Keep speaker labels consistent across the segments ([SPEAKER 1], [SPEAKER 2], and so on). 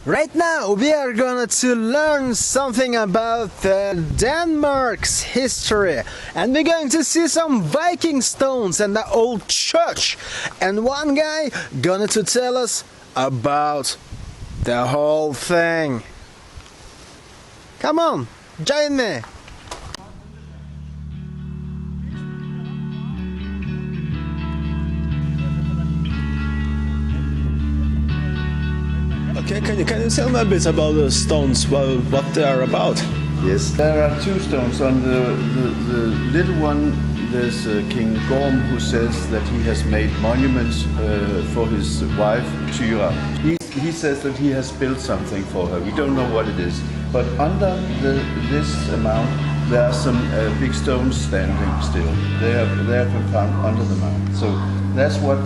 [SPEAKER 1] Right now we are going to learn something about Denmark's history, and we're going to see some Viking stones and the old church, and one guy gonna to tell us about the whole thing. Come on, join me. Okay, can you tell me a bit about the stones, what they are about?
[SPEAKER 2] Yes, there are two stones. On the little one, there's King Gorm, who says that he has made monuments for his wife, Tyra. He says that he has built something for her. We don't know what it is. But under this amount, there are some big stones standing still. They have been found under the mound. So that's what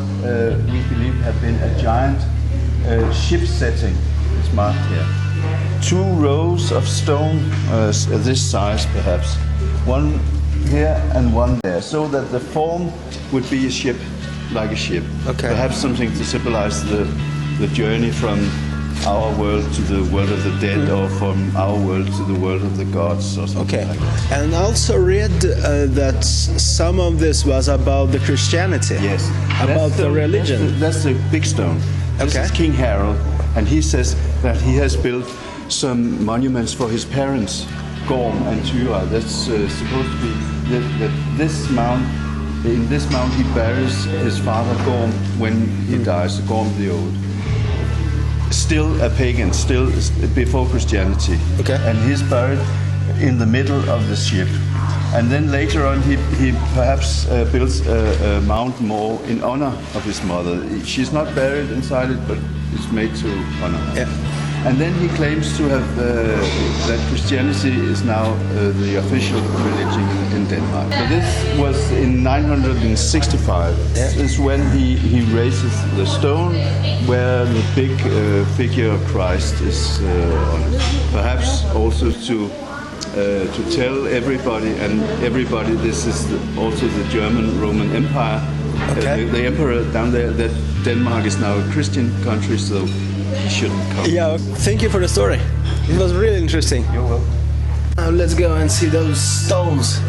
[SPEAKER 2] we believe have been a giant ship setting. It's marked here. 2 rows of stone, this size perhaps, one here and one there, so that the form would be a ship, like a ship.
[SPEAKER 1] Okay.
[SPEAKER 2] Perhaps something to symbolize the journey from our world to the world of the dead, or from our world to the world of the gods, or something.
[SPEAKER 1] Okay,
[SPEAKER 2] like that.
[SPEAKER 1] and I also read that some of this was about the Christianity.
[SPEAKER 2] Yes.
[SPEAKER 1] About the religion.
[SPEAKER 2] That's the big stone. This
[SPEAKER 1] Okay.
[SPEAKER 2] is King Harald, and he says that he has built some monuments for his parents, Gorm and Tyra. That's supposed to be that this mound. In this mound, he buries his father Gorm when he dies. Gorm the Old. Still a pagan, still before Christianity.
[SPEAKER 1] Okay.
[SPEAKER 2] And he's buried in the middle of the ship. And then later on, he perhaps builds a mound more in honor of his mother. She's not buried inside it, but it's made to honor her.
[SPEAKER 1] Yeah.
[SPEAKER 2] And then he claims to have that Christianity is now the official religion in Denmark. So this was in 965.
[SPEAKER 1] Yeah.
[SPEAKER 2] This is when he raises the stone where the big figure of Christ is on it. Perhaps also to tell everybody, this is also the German Roman Empire.
[SPEAKER 1] Okay.
[SPEAKER 2] The emperor down there, that Denmark is now a Christian country, so he shouldn't come.
[SPEAKER 1] Yeah, thank you for the story. It was really interesting.
[SPEAKER 2] You're welcome.
[SPEAKER 1] Now let's go and see those stones.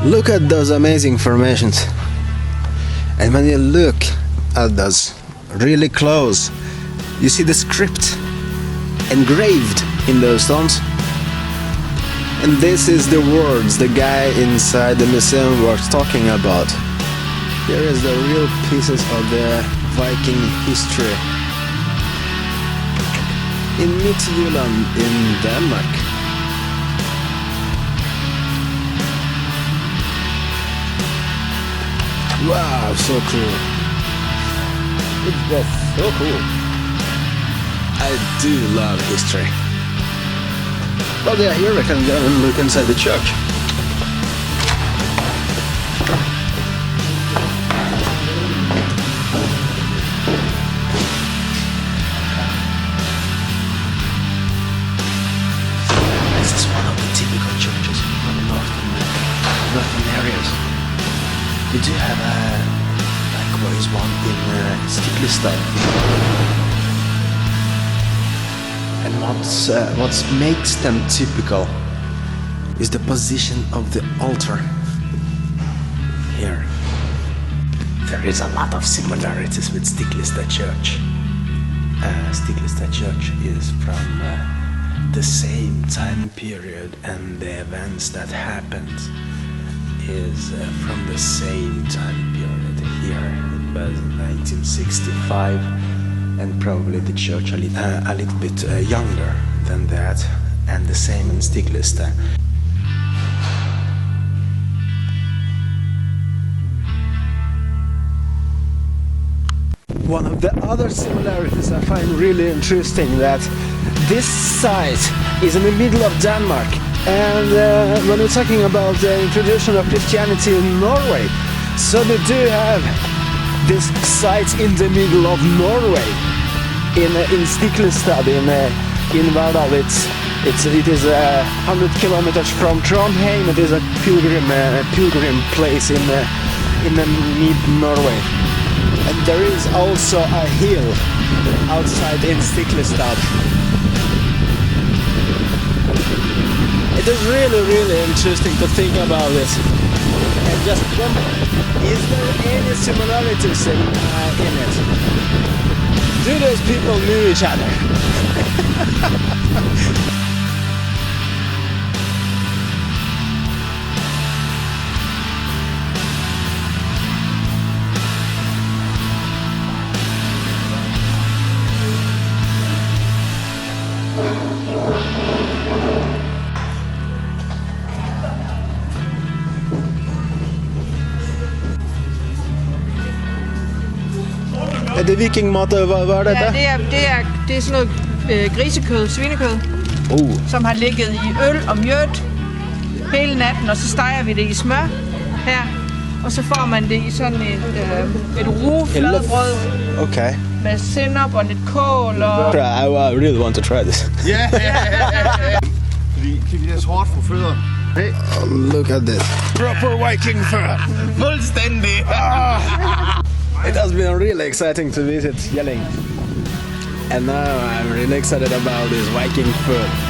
[SPEAKER 1] Look at those amazing formations. And when you look at those really close, you see the script engraved in those stones. And this is the words the guy inside the museum was talking about. Here is the real pieces of the Viking history. In MidtJylland in Denmark. Wow, so cool. It was so cool. I do love history. Well, yeah, here we can go and look inside the church. This is one of the typical churches from the northern areas. We do have likewise one in Stiklestad. And what makes them typical is the position of the altar. Here, there is a lot of similarities with Stiklestad Church. Stiklestad Church is from the same time period, and the events that happened is from the same time period. Here it was 1965, and probably the church a little bit younger than that, and the same in Stiklestad. One of the other similarities I find really interesting, that this site is in the middle of Denmark. And when we're talking about the introduction of Christianity in Norway, so they do have this site in the middle of Norway, in Stiklestad, in Harald. It is 100 kilometers from Trondheim. It is a pilgrim place in mid-Norway. And there is also a hill outside in Stiklestad. It is really interesting to think about this. And just is there any similarities in it? Do those people know each other? Er det vikingmat? Hvad er det der?
[SPEAKER 3] Ja, det er sådan noget grisekød, svinekød, som har ligget i øl og mjød hele natten, og så steger vi det i smør her, og så får man det i sådan et rugefladebrød.
[SPEAKER 1] Okay.
[SPEAKER 3] Med sennep og lidt kål og...
[SPEAKER 1] I really want to try this.
[SPEAKER 2] Yeah. Fordi det er så hårdt for fødder. Hey.
[SPEAKER 1] Look at this. Proper Viking fur.
[SPEAKER 2] Fuldstændig.
[SPEAKER 1] It has been really exciting to visit Jelling. And now I'm really excited about this Viking food.